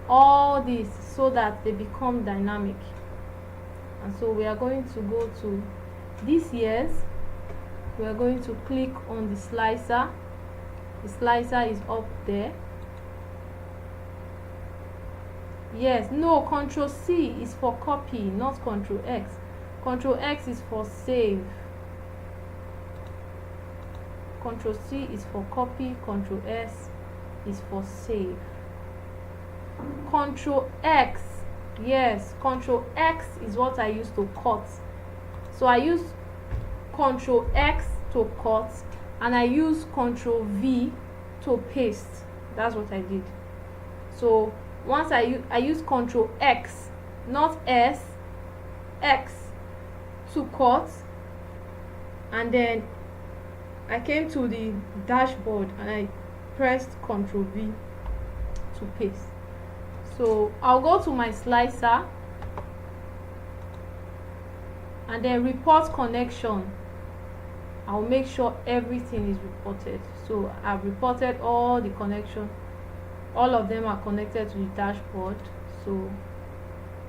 S1: all these so that they become dynamic. And so we are going to go to this year's. We are going to click on the slicer. The slicer is up there. Yes, no, Control C is for copy, not Control X. Control X is for save. Control C is for copy, Control S is for save. Control X, yes, Control X is what I use to cut. So I use Control X to cut and I use Control V to paste. That's what I did. So once I use Control X, not S, X to cut, and then I came to the dashboard and I pressed Control V to paste. So I'll go to my slicer and then report connection. I'll make sure everything is reported. So I've reported all the connection. All of them are connected to the dashboard. So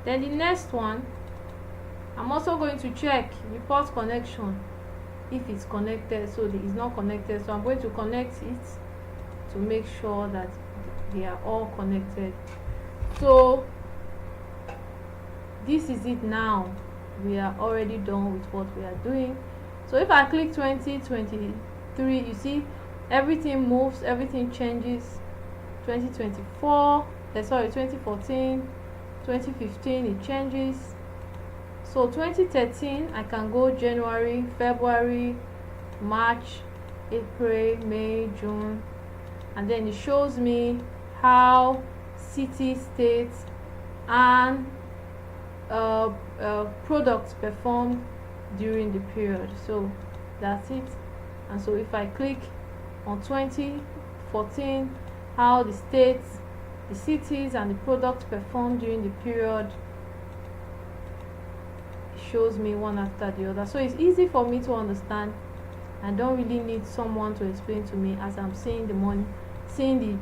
S1: then the next one, I'm also going to check report connection if it's connected. So it's not connected, so I'm going to connect it to make sure that they are all connected. So this is it now. We are already done with what we are doing. So if I click 2023, you see everything moves, everything changes. 2024, sorry, 2014, 2015, it changes. So 2013, I can go January, February, March, April, May, June, and then it shows me how city, states, and products performed during the period. So that's it. And so if I click on 2014, how the states, the cities, and the products performed during the period, it shows me one after the other. So it's easy for me to understand. I don't really need someone to explain to me as I'm seeing the money, seeing the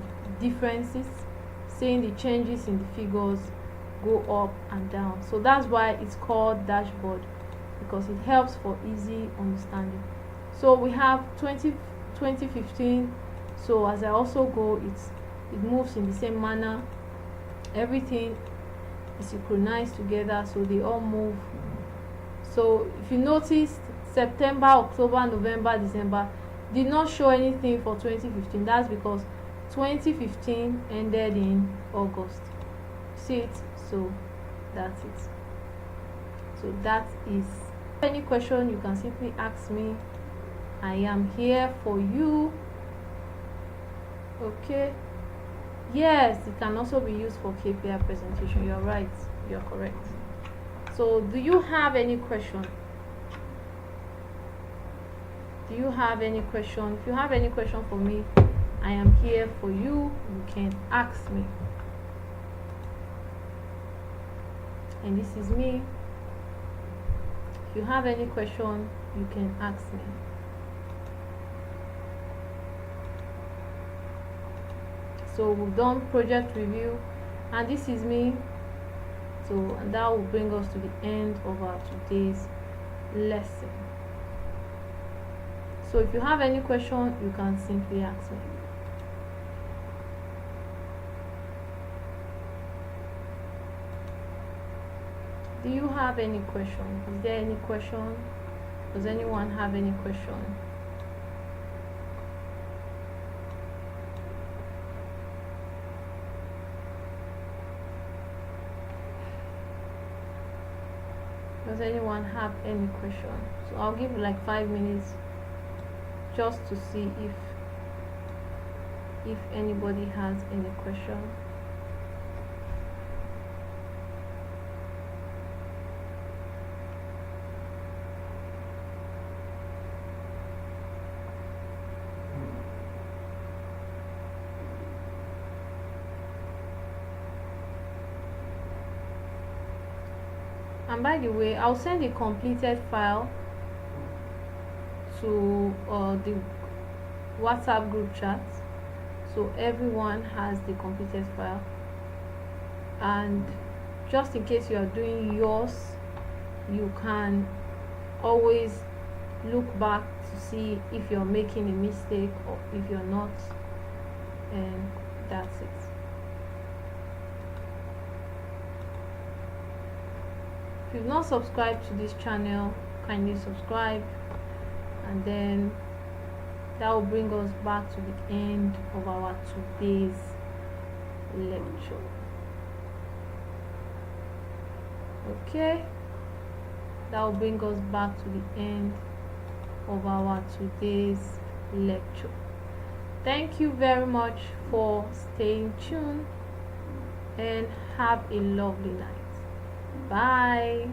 S1: differences, seeing the changes in the figures go up and down. So that's why it's called dashboard, because it helps for easy understanding. So we have 2015. So as I also go, it moves in the same manner. Everything is synchronized together, so they all move. So if you notice, September, October, November, December did not show anything for 2015. That's because 2015 ended in August. See it? So that's it. So that is. Any question, you can simply ask me. I am here for you. Okay. Yes, it can also be used for KPI presentation. You're right. You're correct. So do you have any question? Do you have any question? If you have any question for me, I am here for you. You can ask me. And this is me. If you have any question, you can ask me. So we've done project review, and this is me. So and that will bring us to the end of our today's lesson. So if you have any question, you can simply ask me. Do you have any question? Is there any question? Does anyone have any question? Does anyone have any question? So I'll give you like 5 minutes just to see if anybody has any question. And by the way, I'll send a completed file to the WhatsApp group chat, so everyone has the completed file. And just in case you are doing yours, you can always look back to see if you're making a mistake or if you're not, and that's it. If you've not subscribed to this channel, kindly subscribe, and then that will bring us back to the end of our today's lecture. Okay, that will bring us back to the end of our today's lecture. Thank you very much for staying tuned, and have a lovely night. Bye.